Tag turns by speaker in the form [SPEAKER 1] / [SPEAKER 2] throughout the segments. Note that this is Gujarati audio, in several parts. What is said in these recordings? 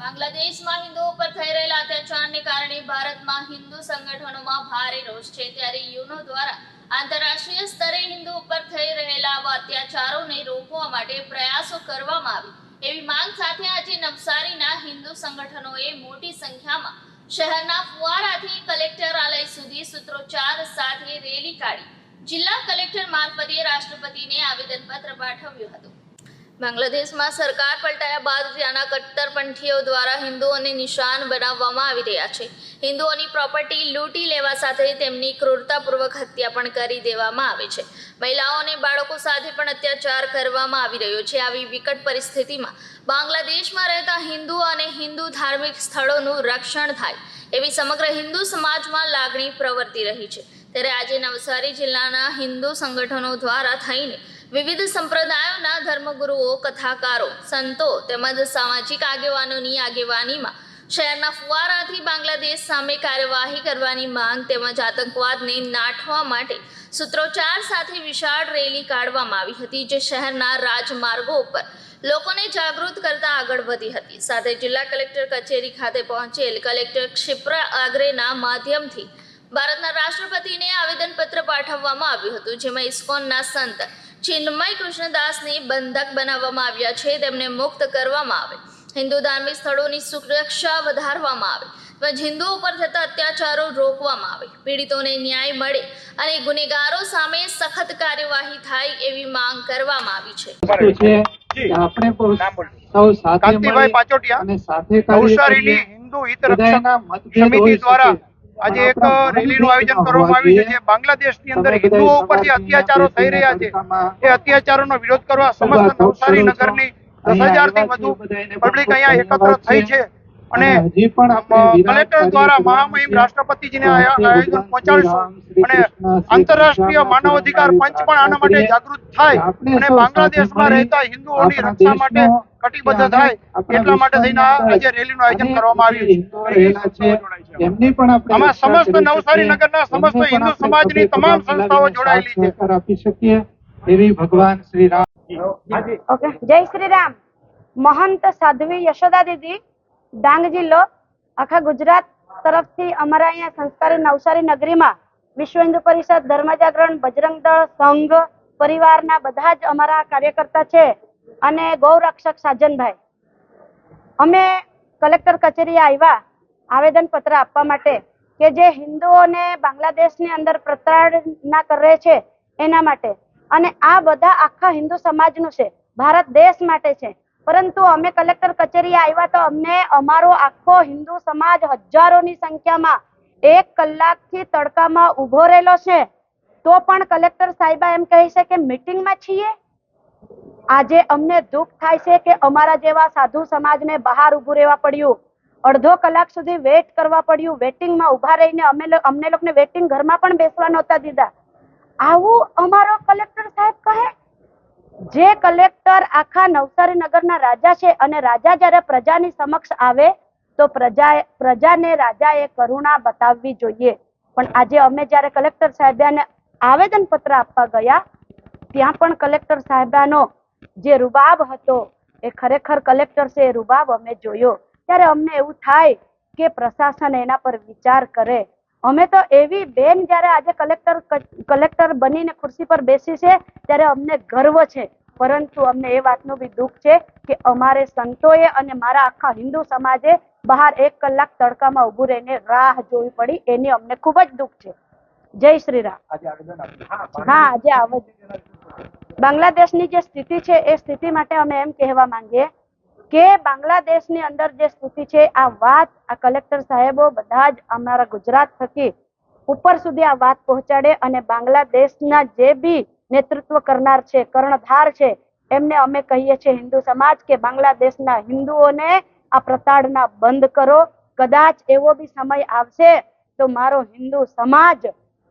[SPEAKER 1] બાંગ્લાદેશમાં હિન્દુઓ પર થઈ રહેલા અત્યાચારને કારણે ભારતમાં હિન્દુ સંગઠનોમાં ભારે રોષ છે। ત્યારે યુનો દ્વારા આંતરરાષ્ટ્રીય સ્તરે હિન્દુઓ પર થઈ રહેલા આવા અત્યાચારોને રોકવા માટે પ્રયાસો કરવામાં આવે એવી માંગ સાથે આજે નવસારીના હિન્દુ સંગઠનોએ મોટી સંખ્યામાં શહેરના ફુવારાથી કલેક્ટરાલય સુધી સૂત્રોચ્ચાર સાથે રેલી કાઢી જિલ્લા કલેક્ટર મારફતે રાષ્ટ્રપતિને આવેદનપત્ર પાઠવ્યું હતું। બાંગ્લાદેશમાં સરકાર પલટાયા બાદ ત્યાંના કટ્ટરપંથીઓ દ્વારા હિન્દુઓને નિશાન બનાવવામાં આવી રહ્યા છે। હિન્દુઓની પ્રોપર્ટી લૂંટી લેવા સાથે તેમની ક્રૂરતાપૂર્વક હત્યા પણ કરી દેવામાં આવે છે। મહિલાઓ અને બાળકો સાથે પણ અત્યાચાર કરવામાં આવી રહ્યો છે। આવી વિકટ પરિસ્થિતિમાં બાંગ્લાદેશમાં રહેતા હિન્દુ અને હિન્દુ ધાર્મિક સ્થળોનું રક્ષણ થાય એવી સમગ્ર હિન્દુ સમાજમાં લાગણી પ્રવર્તી રહી છે। ત્યારે આજે નવસારી જિલ્લાના હિન્દુ સંગઠનો દ્વારા થઈને વિવિધ સંપ્રદાયોના ધર્મગુરુઓ, કથાકારો, સંતો તેમજ સામાજિક આગેવાનોની આગેવાનીમાં શહેરના ફુવારાથી બાંગ્લાદેશ સામે કાર્યવાહી કરવાની માંગ તેમજ આતંકવાદને નાથવા માટે સૂત્રોચ્ચાર સાથે વિશાળ રેલી કાઢવામાં આવી હતી, જે શહેરના રાજમાર્ગો ઉપર લોકોને જાગૃત કરતા આગળ વધી હતી। સાથે જિલ્લા કલેક્ટર કચેરી ખાતે પહોંચેલ કલેક્ટર ક્ષિપ્રા આગરેના માધ્યમથી ભારતના રાષ્ટ્રપતિને આવેદનપત્ર પાઠવવામાં આવ્યું હતું, જેમાં ઇસ્કોનના સંત ચિન્મય કૃષ્ણદાસને બંધક બનાવવામાં આવ્યા છે, તેમને મુક્ત કરવામાં આવે, હિન્દુ ધાર્મિક સ્થળોની સુરક્ષા વધારવામાં આવે તેમજ હિન્દુઓ પર થતા અત્યાચારો રોકવામાં આવે, પીડિતોને ન્યાય મળે અને ગુનેગારો સામે સખત કાર્યવાહી થાય એવી માંગ કરવામાં આવી છે।
[SPEAKER 2] આપણે સૌ સાથે મળી અને સાથે નવસારીની હિન્દુ હિત રક્ષક સમિતિ દ્વારા આજે એક રેલીનું આયોજન કરવામાં આવ્યું છે, જે બાંગ્લાદેશની અંદર હિન્દુઓ ઉપર જે અત્યાચારો થઈ રહ્યા છે એ અત્યાચારોનો વિરોધ કરવા સમસ્ત નવસારી નગરની 10,000 થી વધુ પબ્લિક અહીંયા એકત્ર થઈ છે અને કલેક્ટર દ્વારા મહામહિમ રાષ્ટ્રપતિજીને આયોજન પહોંચાડીશું અને આંતરરાષ્ટ્રીય માનવ અધિકાર પંચ પણ આના માટે જાગૃત થાય અને બાંગ્લાદેશમાં રહેતા હિન્દુઓની રક્ષા માટે કટિબદ્ધ થાય એટલા માટે થઈને આજે રેલીનું આયોજન કરવામાં આવ્યું છે। આમાં સમસ્ત નવસારી નગરના સમસ્ત હિન્દુ સમાજની તમામ સંસ્થાઓ જોડાયેલી છે। આપી શકીએ એવી ભગવાન શ્રી રામ।
[SPEAKER 3] ઓકે, જય શ્રી રામ। મહંત સાધ્વી યશોદા દીદી, ડાંગ જિલ્લો, આખા ગુજરાત તરફથી અમારા અહીંયા સંસ્કારી નવસારી નગરીમાં વિશ્વ હિન્દુ પરિષદ, ધર્મ જાગરણ, બજરંગ દળ, સંઘ પરિવારના બધા જ અમારા કાર્યકર્તા છે અને ગૌ રક્ષક સાજનભાઈ, અમે કલેક્ટર કચેરીએ આવ્યા આવેદન પત્ર આપવા માટે કે જે હિન્દુઓને બાંગ્લાદેશની અંદર પ્રતાડના કરે છે એના માટે, અને આ બધા આખા હિન્દુ સમાજનું છે, ભારત દેશ માટે છે, પરંતુ અમે કલેક્ટર કચેરીએ આવ્યા તો અમને અમારો આખો હિન્દુ સમાજ હજારોની સંખ્યામાં 1 કલાકથી તડકામાં ઉભો રહેલો છે, તો પણ કલેક્ટર સાહેબા એમ કહે છે કે મીટિંગમાં છીએ। આજે અમને દુઃખ થાય છે કે અમારા જેવા સાધુ સમાજને બહાર ઉભું રહેવા પડ્યું, અડધો કલાક સુધી વેઇટ કરવા પડ્યું, વેટિંગમાં ઉભા રહીને અમને લોકોને વેટિંગ ઘરમાં પણ બેસવા નહોતા દીધા। આવું અમારો કલેક્ટર સાહેબ કહે? જે કલેક્ટર આખા નવસારી નગરના રાજા છે અને રાજા જ્યારે પ્રજાની સમક્ષ આવે તો પ્રજાને રાજાએ કરુણા બતાવવી જોઈએ, પણ આજે અમે જ્યારે કલેક્ટર સાહેબાને આવેદન પત્ર આપવા ગયા ત્યાં પણ કલેક્ટર સાહેબાનો જે રૂબાબ હતો એ ખરેખર કલેક્ટર છે એ રૂબાબ અમે જોયો, ત્યારે અમને એવું થાય કે પ્રશાસન એના પર વિચાર કરે। અમે તો એવી બેન જ્યારે આજે કલેક્ટર બનીને ખુરશી પર બેસી છે ત્યારે અમને ગર્વ છે, પરંતુ અમને એ વાતનું બી દુઃખ છે કે અમારે સંતોએ અને મારા આખા હિન્દુ સમાજે બહાર 1 કલાક તડકામાં ઉભું રહીને રાહ જોવી પડી, એની અમને ખૂબ જ દુઃખ છે। જય શ્રી રામ। હા, આજે આવેદન બાંગ્લાદેશની જે સ્થિતિ છે એ સ્થિતિ માટે અમે એમ કહેવા માંગીએ કે બાંગ્લાદેશની અંદર જે સ્થિતિ છે આ વાત આ કલેક્ટર સાહેબો બધા જ અમારા ગુજરાત થકી ઉપર સુધી આ વાત પહોંચાડે અને બાંગ્લાદેશના જે બી નેતૃત્વ કરનાર છે, કર્ણધાર છે, એમને અમે કહીએ છીએ હિન્દુ સમાજ કે બાંગ્લાદેશના હિન્દુઓને આ પ્રતાડના બંધ કરો। કદાચ એવો બી સમય આવશે તો મારો હિન્દુ સમાજ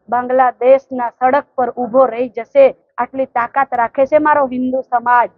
[SPEAKER 3] બાંગ્લાદેશના સડક પર ઊભો રહી જશે, આટલી તાકાત રાખે છે મારો હિન્દુ સમાજ।